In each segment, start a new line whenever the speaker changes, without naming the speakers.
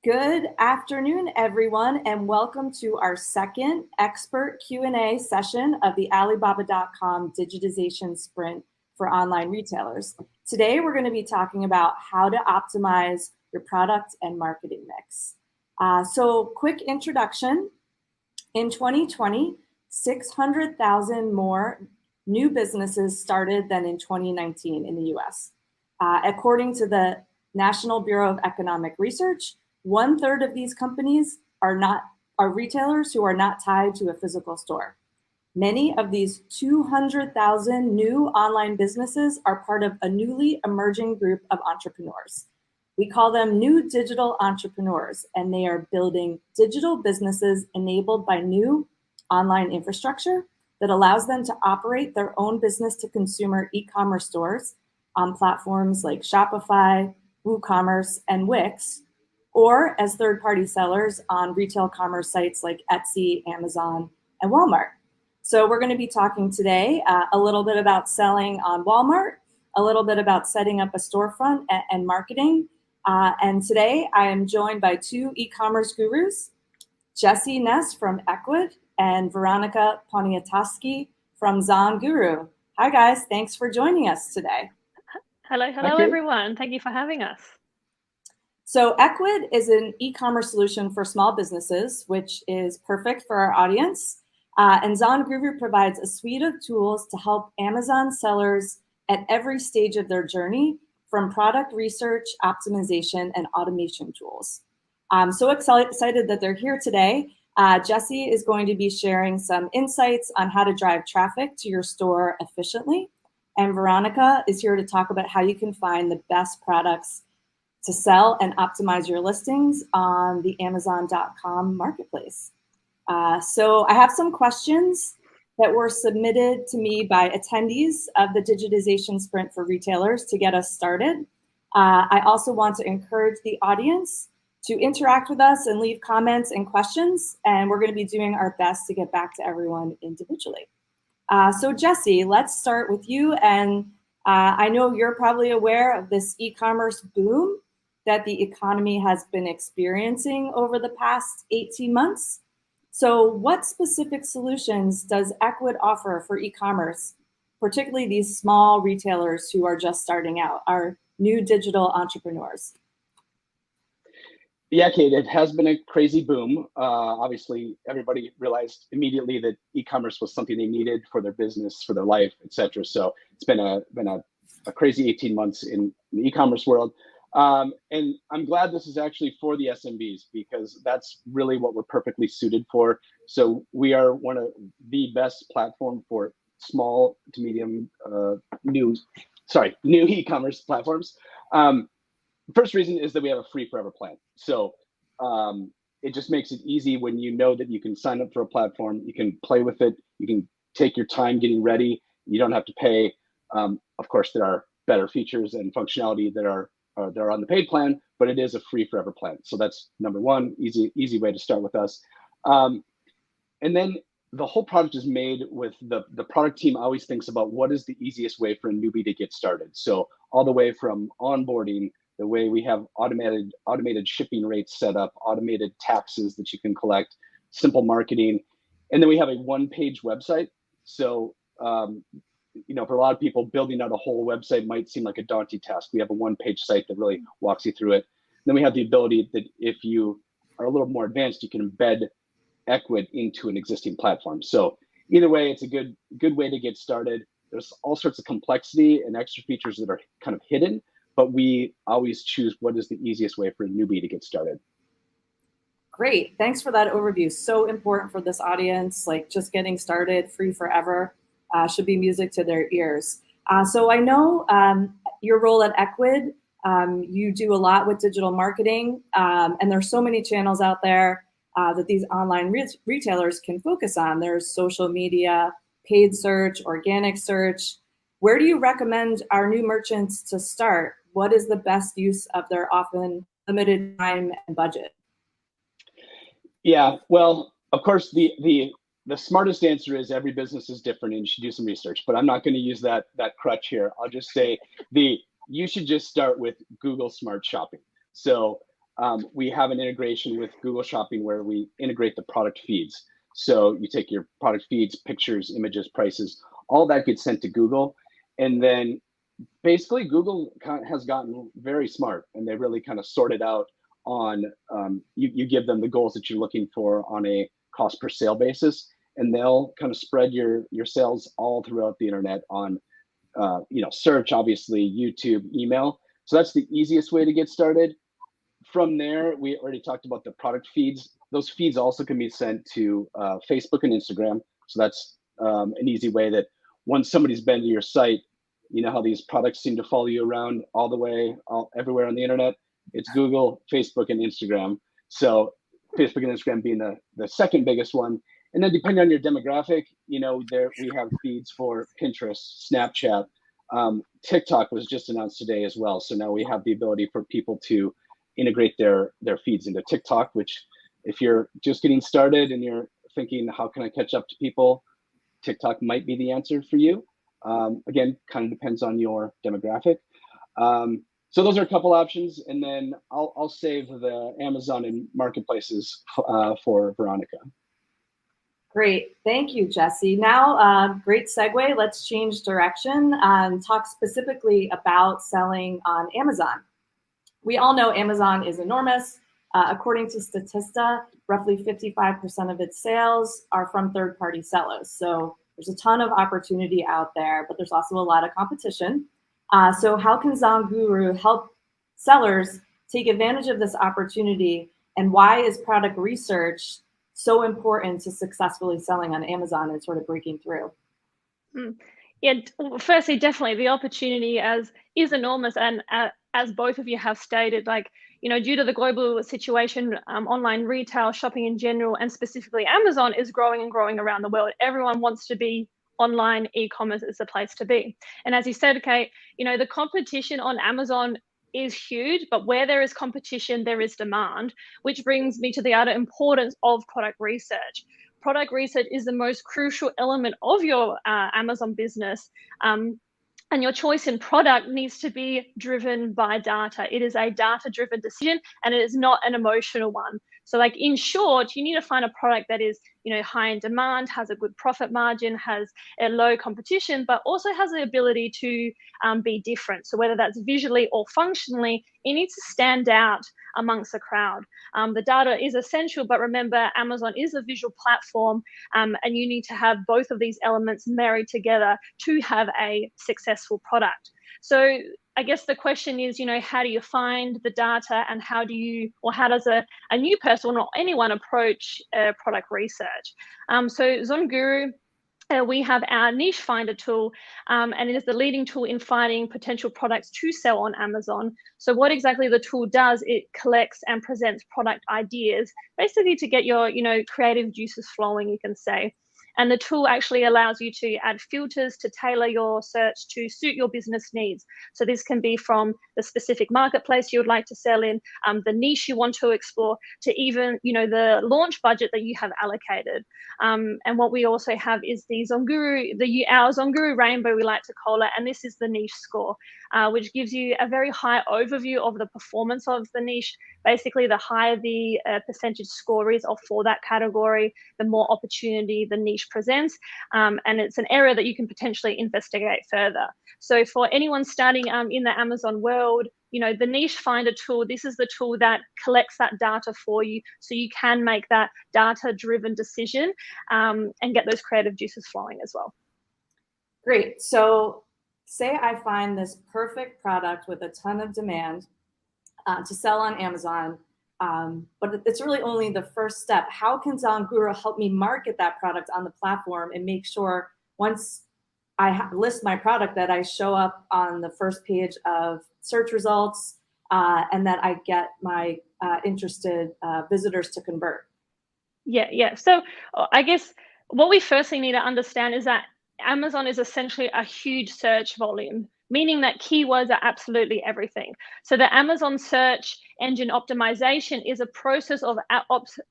Good afternoon, everyone, and welcome to our second expert Q&A session of the Alibaba.com digitization sprint for online retailers. Today, we're going to be talking about how to optimize your product and marketing mix. So quick introduction. In 2020, 600,000 more new businesses started than in 2019 in the US. According to the National Bureau of Economic Research, 1/3 of these companies are retailers who are not tied to a physical store. Many of these 200,000 new online businesses are part of a newly emerging group of entrepreneurs. We call them new digital entrepreneurs, and they are building digital businesses enabled by new online infrastructure that allows them to operate their own business-to-consumer e-commerce stores on platforms like Shopify, WooCommerce, and Wix, or as third-party sellers on retail commerce sites like Etsy, Amazon, and Walmart. So we're going to be talking today a little bit about selling on Walmart, a little bit about setting up a storefront and marketing. And today I am joined by two e-commerce gurus, Jesse Ness from Ecwid and Veronica Poniatowski from Zon Guru. Hi guys, thanks for joining us today.
Hello everyone. Thank you for having us.
So Ecwid is an e-commerce solution for small businesses, which is perfect for our audience. And Zon Guru provides a suite of tools to help Amazon sellers at every stage of their journey, from product research, optimization, and automation tools. I'm so excited that they're here today. Jesse is going to be sharing some insights on how to drive traffic to your store efficiently. And Veronica is here to talk about how you can find the best products to sell and optimize your listings on the Amazon.com marketplace. So I have some questions that were submitted to me by attendees of the digitization sprint for retailers to get us started. I also want to encourage the audience to interact with us and leave comments and questions, and we're going to be doing our best to get back to everyone individually. So Jesse, let's start with you. And I know you're probably aware of this e-commerce boom that the economy has been experiencing over the past 18 months. So what specific solutions does Ecwid offer for e-commerce, particularly these small retailers who are just starting out, our new digital entrepreneurs?
Yeah, Kate, it has been a crazy boom. Obviously, everybody realized immediately that e-commerce was something they needed for their business, for their life, et cetera. So it's been a crazy 18 months in the e-commerce world. And I'm glad this is actually for the SMBs, because that's really what we're perfectly suited for. So we are one of the best platform for small to medium new e-commerce platforms. First reason is that we have a free forever plan. So it just makes it easy when you know that you can sign up for a platform, you can play with it, you can take your time getting ready, you don't have to pay. Of course, there are better features and functionality that are on the paid plan, but it is a free forever plan. So that's number one, easy way to start with us. And then the whole product is made with the product team always thinks about what is the easiest way for a newbie to get started. So all the way from onboarding, the way we have automated shipping rates set up, automated taxes that you can collect, simple marketing. And then we have a one-page website. So for a lot of people, building out a whole website might seem like a daunting task. We have a one-page site that really walks you through it. Then we have the ability that if you are a little more advanced, you can embed Ecwid into an existing platform. So either way, it's a good way to get started. There's all sorts of complexity and extra features that are kind of hidden, but we always choose what is the easiest way for a newbie to get started.
Great, thanks for that overview. So important for this audience, like just getting started, free forever. Should be music to their ears. So I know your role at Ecwid, you do a lot with digital marketing, and there's so many channels out there that these online retailers can focus on. There's social media, paid search, organic search. Where do you recommend our new merchants to start? What is the best use of their often limited time and budget?
Yeah, well, of course, the smartest answer is every business is different and you should do some research, but I'm not going to use that crutch here. I'll just say you should just start with Google Smart Shopping. So we have an integration with Google Shopping where we integrate the product feeds. So you take your product feeds, pictures, images, prices, all that gets sent to Google. And then basically Google has gotten very smart, and they really kind of sorted out on, you give them the goals that you're looking for on a cost per sale basis, and they'll kind of spread your sales all throughout the internet on, search, obviously, YouTube, email. So that's the easiest way to get started. From there, we already talked about the product feeds. Those feeds also can be sent to Facebook and Instagram. So that's an easy way that once somebody's been to your site, you know how these products seem to follow you around all the way, everywhere on the internet. It's Google, Facebook, and Instagram. So Facebook and Instagram being the second biggest one. And then depending on your demographic, there we have feeds for Pinterest, Snapchat. TikTok was just announced today as well. So now we have the ability for people to integrate their feeds into TikTok, which if you're just getting started and you're thinking, how can I catch up to people? TikTok might be the answer for you. Again, kind of depends on your demographic. So those are a couple options, and then I'll save the Amazon and marketplaces for Veronica.
Great, thank you, Jesse. Now, great segue. Let's change direction and talk specifically about selling on Amazon. We all know Amazon is enormous. According to Statista, roughly 55% of its sales are from third-party sellers. So there's a ton of opportunity out there, but there's also a lot of competition. So how can ZonGuru help sellers take advantage of this opportunity, and why is product research so important to successfully selling on Amazon and sort of breaking through?
Yeah, firstly, definitely the opportunity is enormous, and as both of you have stated, due to the global situation, online retail, shopping in general, and specifically Amazon is growing and growing around the world. Everyone wants to be online. E-commerce is the place to be. And as you said, Kate, the competition on Amazon is huge, but where there is competition, there is demand, which brings me to the other importance of product research. Product research is the most crucial element of your Amazon business. And your choice in product needs to be driven by data. It is a data-driven decision, and it is not an emotional one. So in short, you need to find a product that is, high in demand, has a good profit margin, has a low competition, but also has the ability to be different. So whether that's visually or functionally, it needs to stand out amongst the crowd. The data is essential, but remember, Amazon is a visual platform, and you need to have both of these elements married together to have a successful product. So I guess the question is, how do you find the data, and how does a new person or anyone approach product research? So ZonGuru, we have our niche finder tool, and it is the leading tool in finding potential products to sell on Amazon. So what exactly the tool does, it collects and presents product ideas, basically to get your, creative juices flowing, you can say. And the tool actually allows you to add filters to tailor your search to suit your business needs. So this can be from the specific marketplace you would like to sell in, the niche you want to explore, to even, the launch budget that you have allocated. And what we also have is the our ZonGuru Rainbow, we like to call it, and this is the niche score, which gives you a very high overview of the performance of the niche. Basically, the higher the percentage score is for that category, the more opportunity the niche presents, and it's an area that you can potentially investigate further. So for anyone starting in the Amazon world, the niche finder tool, this is the tool that collects that data for you, so you can make that data-driven decision and get those creative juices flowing as well.
Great. So say I find this perfect product with a ton of demand to sell on Amazon, but it's really only the first step. How can ZonGuru help me market that product on the platform and make sure once I list my product that I show up on the first page of search results and that I get my interested visitors to convert?
Yeah. So I guess what we firstly need to understand is that Amazon is essentially a huge search volume, meaning that keywords are absolutely everything. So the Amazon search engine optimization is a process of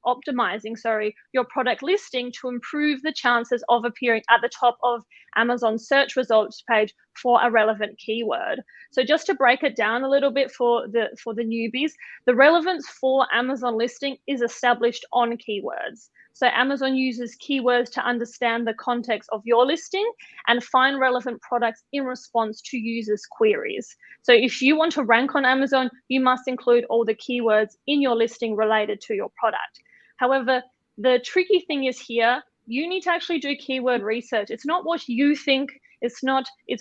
optimizing your product listing to improve the chances of appearing at the top of Amazon search results page for a relevant keyword. So just to break it down a little bit for the newbies, the relevance for Amazon listing is established on keywords. So Amazon uses keywords to understand the context of your listing and find relevant products in response to users' queries. So if you want to rank on Amazon, you must include all the keywords in your listing related to your product. However, the tricky thing is here, you need to actually do keyword research. It's not what you think, it's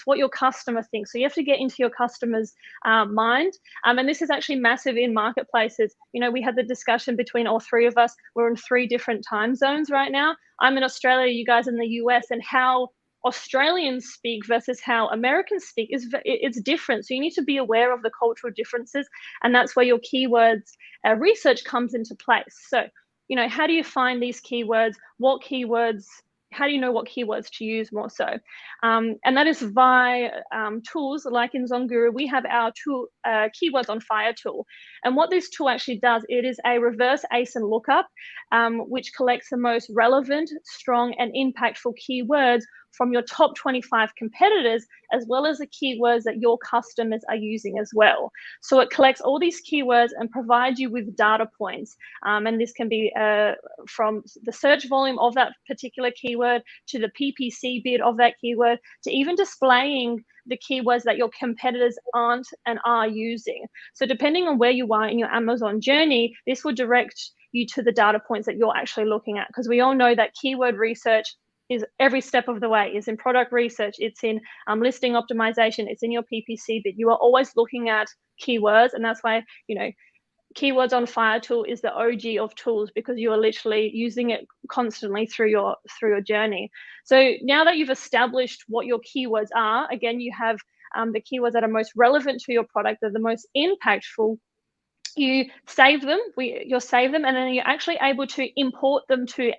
what your customer thinks. So you have to get into your customer's mind. And this is actually massive in marketplaces. You know, we had the discussion between all three of us. We're in 3 different time zones right now. I'm in Australia, you guys in the US, and how Australians speak versus how Americans speak it's different. So you need to be aware of the cultural differences, and that's where your keywords research comes into place. So, you know, how do you find these keywords? How do you know what keywords to use more so? And that is via tools like in ZonGuru. We have our tool, Keywords on Fire tool. And what this tool actually does, it is a reverse ASIN lookup, which collects the most relevant, strong, and impactful keywords from your top 25 competitors, as well as the keywords that your customers are using as well. So it collects all these keywords and provides you with data points. And this can be from the search volume of that particular keyword to the PPC bid of that keyword, to even displaying the keywords that your competitors aren't and are using. So depending on where you are in your Amazon journey, this will direct you to the data points that you're actually looking at, because we all know that keyword research is every step of the way. It's in product research, it's in listing optimization, it's in your PPC bid. You are always looking at keywords, and that's why, you know, Keywords on Fire tool is the OG of tools, because you are literally using it constantly through your journey. So now that you've established what your keywords are, again, you have the keywords that are most relevant to your product, that are the most impactful. You save them, you'll save them, and then you're actually able to import them to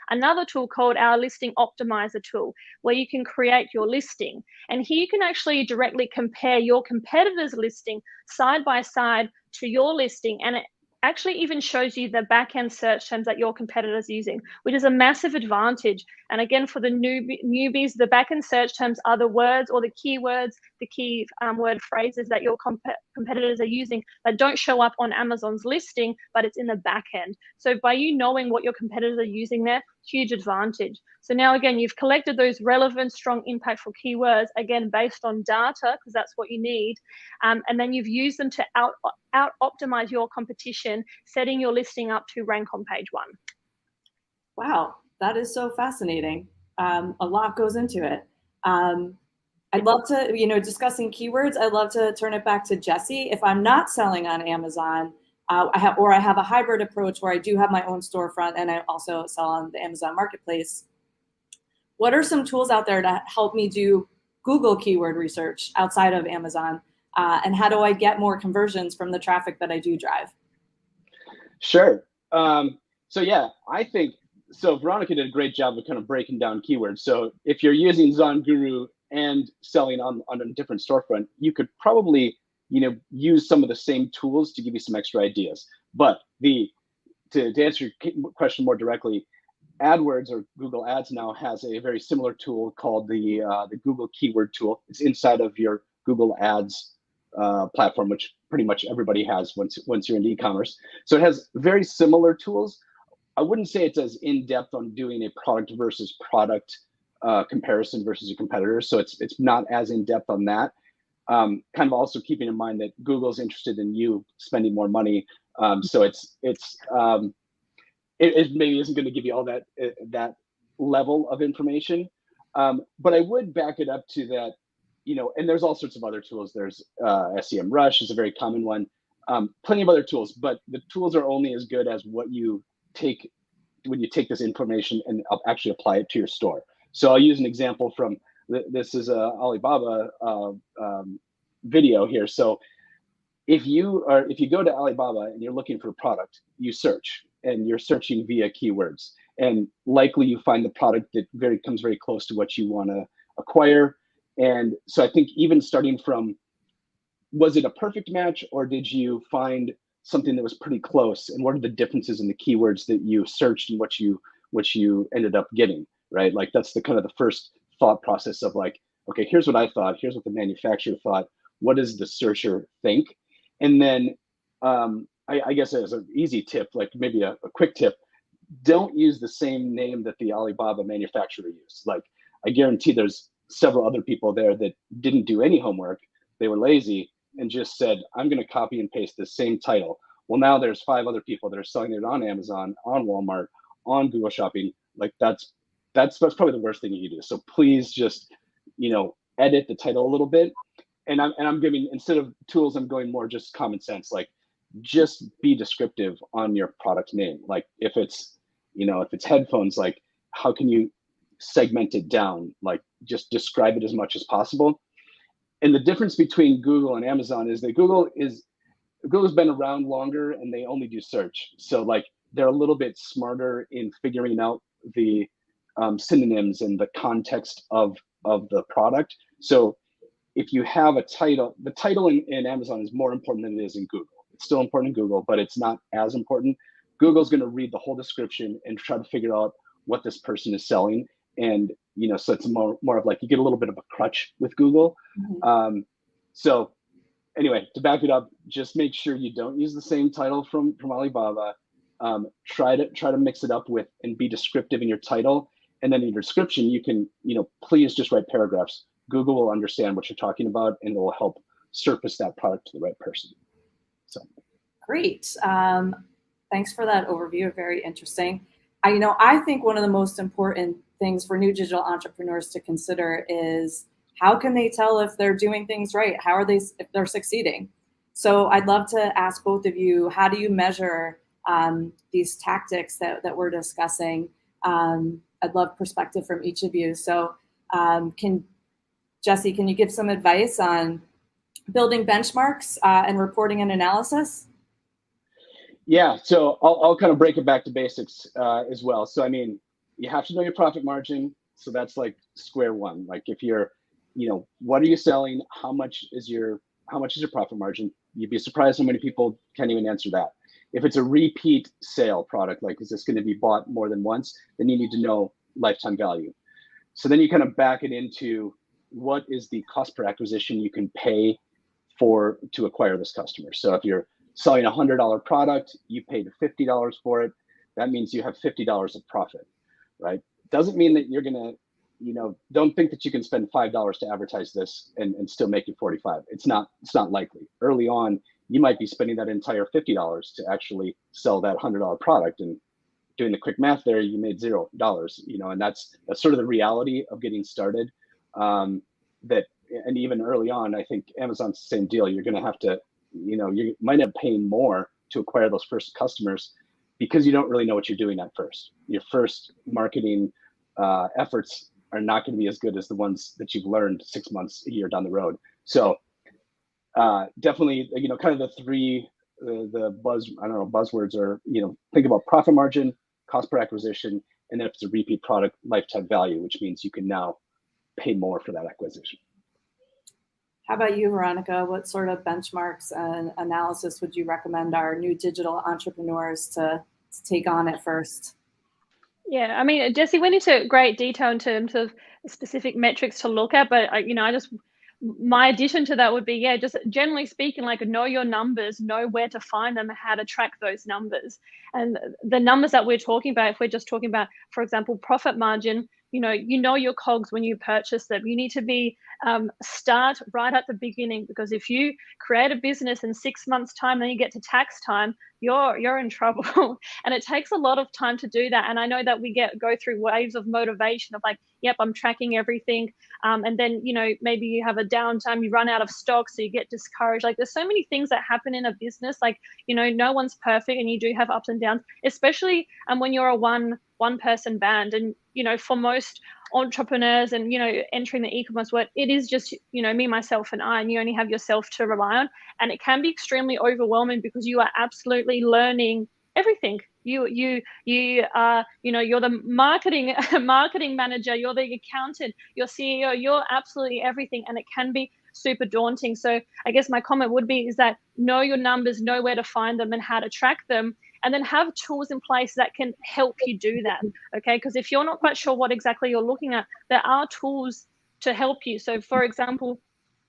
another tool called our Listing Optimizer tool, where you can create your listing. And here you can actually directly compare your competitor's listing side by side to your listing, and it actually even shows you the back-end search terms that your competitor's using, which is a massive advantage. And again, for the newbies, the back-end search terms are the words or the keywords, the key word phrases that your competitors are using that don't show up on Amazon's listing, but it's in the back end. So by you knowing what your competitors are using there, huge advantage. So now, again, you've collected those relevant, strong, impactful keywords, again, based on data, because that's what you need. And then you've used them to out-optimize your competition, setting your listing up to rank on page 1.
Wow, that is so fascinating. A lot goes into it. I'd love to, discussing keywords, I'd love to turn it back to Jesse. If I'm not selling on Amazon, I have a hybrid approach where I do have my own storefront and I also sell on the Amazon marketplace. What are some tools out there to help me do Google keyword research outside of Amazon? And how do I get more conversions from the traffic that I do drive?
Sure. So yeah, I think, so Veronica did a great job of kind of breaking down keywords. So if you're using ZonGuru and selling on a different storefront, you could probably, use some of the same tools to give you some extra ideas. But to answer your question more directly, AdWords, or Google Ads, now has a very similar tool called the Google Keyword Tool. It's inside of your Google Ads platform, which pretty much everybody has once you're in e-commerce. So it has very similar tools. I wouldn't say it's as in-depth on doing a product versus product comparison versus your competitors. So it's not as in-depth on that. Kind of also keeping in mind that Google's interested in you spending more money. So it maybe isn't going to give you all that level of information. But I would back it up to that, and there's all sorts of other tools. There's SEMrush is a very common one. Plenty of other tools, but the tools are only as good as what you take when you take this information and actually apply it to your store. So I'll use an example from this is a Alibaba video here. So if you go to Alibaba and you're looking for a product, you search, and you're searching via keywords, and likely you find the product that comes very close to what you want to acquire. And so I think even starting from, was it a perfect match, or did you find something that was pretty close, and what are the differences in the keywords that you searched and what you ended up getting, right? Like that's the kind of the first thought process of like, okay, here's what I thought, here's what the manufacturer thought, what does the searcher think? And then I guess as an easy tip, like maybe a quick tip, don't use the same name that the Alibaba manufacturer used. Like, I guarantee there's several other people there that didn't do any homework. They were lazy and just said, I'm going to copy and paste the same title. Well, now there's 5 other people that are selling it on Amazon, on Walmart, on Google Shopping. Like that's probably the worst thing you can do. So please just, edit the title a little bit. And I'm giving, instead of tools, I'm going more just common sense. Like, just be descriptive on your product name. Like if it's headphones, like how can you segment it down? Like just describe it as much as possible. And the difference between Google and Amazon is that Google's been around longer and they only do search. So like they're a little bit smarter in figuring out the synonyms and the context of the product. So if you have a title, the title in Amazon is more important than it is in Google. It's still important in Google, but it's not as important. Google's going to read the whole description and try to figure out what this person is selling. And, so it's more of like, you get a little bit of a crutch with Google. Mm-hmm. So anyway, to back it up, just make sure you don't use the same title from Alibaba. Try to mix it up with and be descriptive in your title. And then in your description, you can, please just write paragraphs. Google will understand what you're talking about and it will help surface that product to the right person. So
great. Thanks for that overview. Very interesting. I think one of the most important things for new digital entrepreneurs to consider is how can they tell if they're doing things right? How are they, if they're succeeding? So I'd love to ask both of you, how do you measure these tactics that we're discussing? I'd love perspective from each of you. So Jesse, can you give some advice on building benchmarks and reporting and analysis?
Yeah, so I'll kind of break it back to basics as well. So I mean, you have to know your profit margin. So that's like square one. Like if you're, what are you selling? How much is your profit margin? You'd be surprised how many people can't even answer that. If it's a repeat sale product, like is this going to be bought more than once? Then you need to know lifetime value. So then you kind of back it into what is the cost per acquisition you can pay to acquire this customer. So if you're selling a $100 product, you paid $50 for it. That means you have $50 of profit, right? Doesn't mean that you're gonna, don't think that you can spend $5 to advertise this and still make it 45. It's not likely. Early on, you might be spending that entire $50 to actually sell that $100 product, and doing the quick math there, you made $0, and that's sort of the reality of getting started. And even early on, I think Amazon's the same deal. You're going to have to, you might end up paying more to acquire those first customers because you don't really know what you're doing at first. Your first marketing efforts are not going to be as good as the ones that you've learned 6 months, a year down the road. So definitely, kind of the three, buzzwords are, think about profit margin, cost per acquisition, and then if it's a repeat product, lifetime value, which means you can now pay more for that acquisition.
How about you, Veronica? What sort of benchmarks and analysis would you recommend our new digital entrepreneurs to take on at first?
Yeah, I mean, Jesse went into great detail in terms of specific metrics to look at, but my addition to that would be, just generally speaking, like know your numbers, know where to find them, and how to track those numbers. And the numbers that we're talking about, if we're just talking about, for example, profit margin, you know your COGS when you purchase them. You need to be start right at the beginning, because if you create a business in 6 months' time, then you get to tax time, you're in trouble. And it takes a lot of time to do that. And I know that we go through waves of motivation of like, yep, I'm tracking everything. And then, maybe you have a downtime, you run out of stock, so you get discouraged. Like there's so many things that happen in a business. Like, no one's perfect and you do have ups and downs, especially when you're a one person band. And, for most entrepreneurs and, entering the e-commerce world, it is just, me, myself and I, and you only have yourself to rely on. And it can be extremely overwhelming because you are absolutely learning everything. You are, you're the marketing manager, you're the accountant, you're CEO, you're absolutely everything. And it can be super daunting. So I guess my comment would be is that know your numbers, know where to find them and how to track them, and then have tools in place that can help you do that. Okay. Because if you're not quite sure what exactly you're looking at, there are tools to help you. So for example,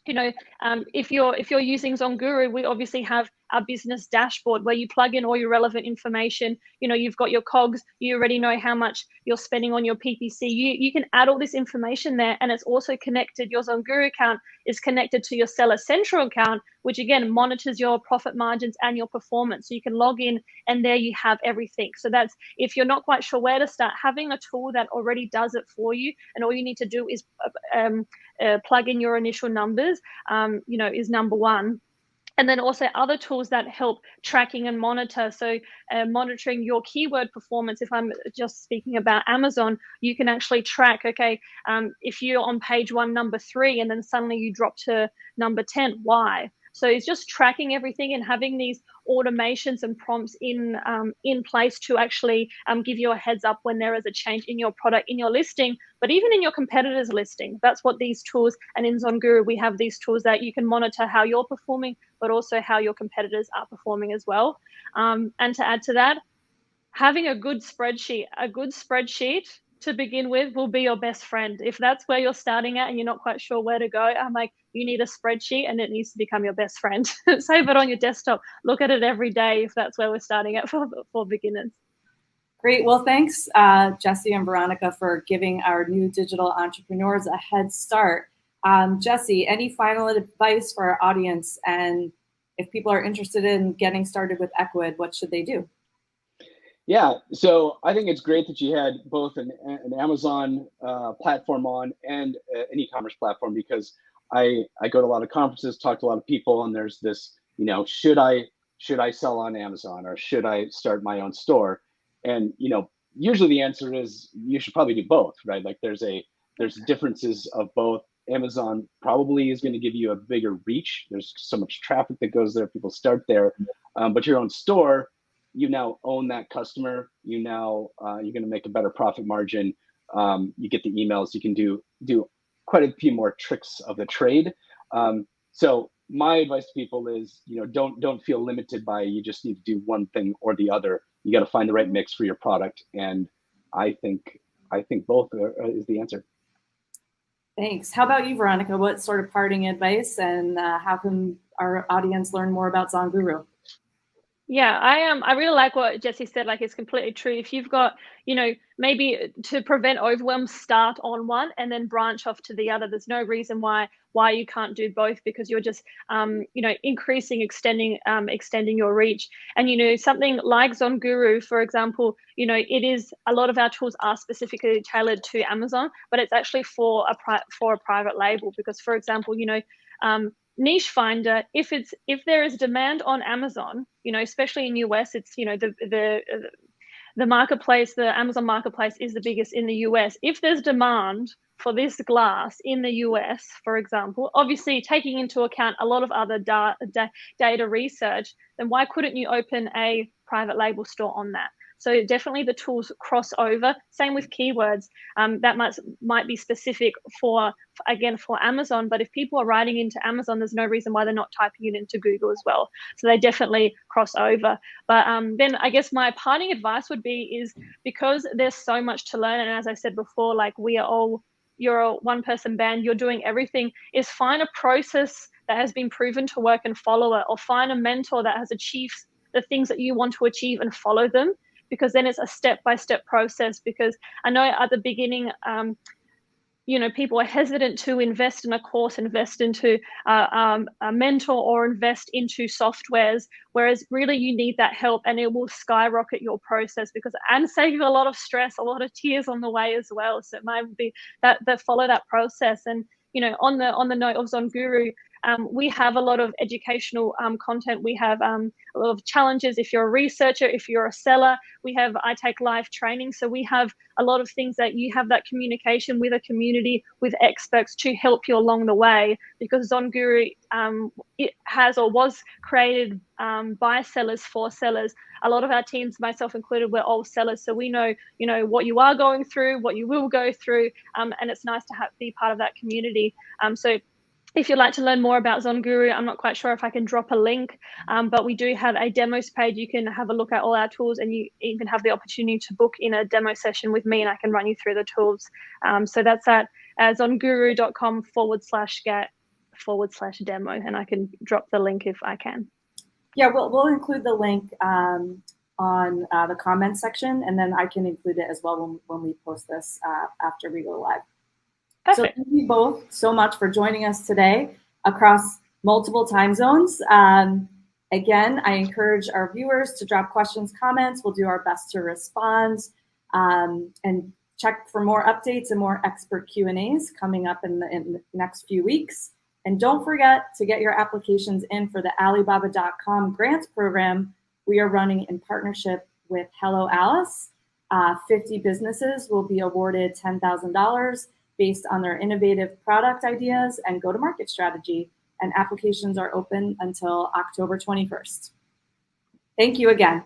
if you're using Zonguru, we obviously have our business dashboard where you plug in all your relevant information. You've got your COGS, you already know how much you're spending on your PPC. You can add all this information there, and it's also connected. Your Zonguru account is connected to your Seller Central account, which again monitors your profit margins and your performance. So you can log in, and there you have everything. So that's, if you're not quite sure where to start, having a tool that already does it for you, and all you need to do is plug in your initial numbers, is number one. And then also other tools that help tracking and monitor. So monitoring your keyword performance. If I'm just speaking about Amazon, you can actually track, okay, if you're on page 1, number 3, and then suddenly you drop to number 10, why? So it's just tracking everything and having these automations and prompts in place to actually give you a heads up when there is a change in your product, in your listing, but even in your competitors' listing. That's what these tools, and in Zonguru, we have these tools that you can monitor how you're performing, but also how your competitors are performing as well. And to add to that, having a good spreadsheet to begin with will be your best friend. If that's where you're starting at and you're not quite sure where to go, I'm like, you need a spreadsheet, and it needs to become your best friend. Save it on your desktop. Look at it every day if that's where we're starting at for beginners.
Great. Well, thanks, Jesse and Veronica, for giving our new digital entrepreneurs a head start. Jesse, any final advice for our audience? And if people are interested in getting started with Ecwid, what should they do?
Yeah, so I think it's great that you had both an Amazon platform on and an e-commerce platform, because I go to a lot of conferences, talk to a lot of people, and there's this, should I sell on Amazon, or should I start my own store? And usually the answer is you should probably do both, right? Like there's differences of both. Amazon probably is going to give you a bigger reach. There's so much traffic that goes there, people start there, but your own store, you now own that customer. You're going to make a better profit margin. You get the emails. You can do quite a few more tricks of the trade. So my advice to people is, don't feel limited by, you just need to do one thing or the other. You got to find the right mix for your product, and I think both is the answer.
Thanks. How about you, Veronica? What sort of parting advice, and how can our audience learn more about Zonguru?
Yeah, I really like what Jesse said. Like, it's completely true. If you've got, maybe to prevent overwhelm, start on one and then branch off to the other. There's no reason why you can't do both, because you're just, increasing, extending your reach. And, something like Zonguru, for example, it is, a lot of our tools are specifically tailored to Amazon, but it's actually for a private label. Because, for example, Niche Finder, if there is demand on Amazon, especially in US, it's, the marketplace, the Amazon marketplace is the biggest in the US. If there's demand for this glass in the US, for example, obviously taking into account a lot of other data research, then why couldn't you open a private label store on that? So definitely the tools cross over. Same with keywords. That might be specific for Amazon, but if people are writing into Amazon, there's no reason why they're not typing it into Google as well. So they definitely cross over. But then I guess my parting advice would be is, because there's so much to learn, and as I said before, like, you're a one-person band, you're doing everything, is find a process that has been proven to work and follow it, or find a mentor that has achieved the things that you want to achieve and follow them. Because then it's a step-by-step process. Because I know at the beginning, people are hesitant to invest in a course, invest into a mentor, or invest into softwares, whereas really you need that help, and it will skyrocket your process, and save you a lot of stress, a lot of tears on the way as well. So it might be that follow that process. And on the note of Zonguru, we have a lot of educational content. We have a lot of challenges. If you're a researcher, if you're a seller, I take live training. So we have a lot of things that you have that communication with a community, with experts to help you along the way, because Zonguru, it has or was created by sellers for sellers. A lot of our teams, myself included, we're all sellers. So we know, what you are going through, what you will go through, and it's nice to be part of that community. So if you'd like to learn more about Zonguru, I'm not quite sure if I can drop a link, but we do have a demos page. You can have a look at all our tools, and you even have the opportunity to book in a demo session with me, and I can run you through the tools. So that's at as on guru.com/get/demo, and I can drop the link if I can.
Yeah, we'll include the link on the comments section, and then I can include it as well when we post this after we go live.
Perfect.
So thank you both so much for joining us today across multiple time zones. Again, I encourage our viewers to drop questions, comments. We'll do our best to respond, and check for more updates and more expert Q&As coming up in the next few weeks. And don't forget to get your applications in for the Alibaba.com grants program we are running in partnership with Hello Alice. 50 businesses will be awarded $10,000 based on their innovative product ideas and go-to-market strategy. And applications are open until October 21st. Thank you again.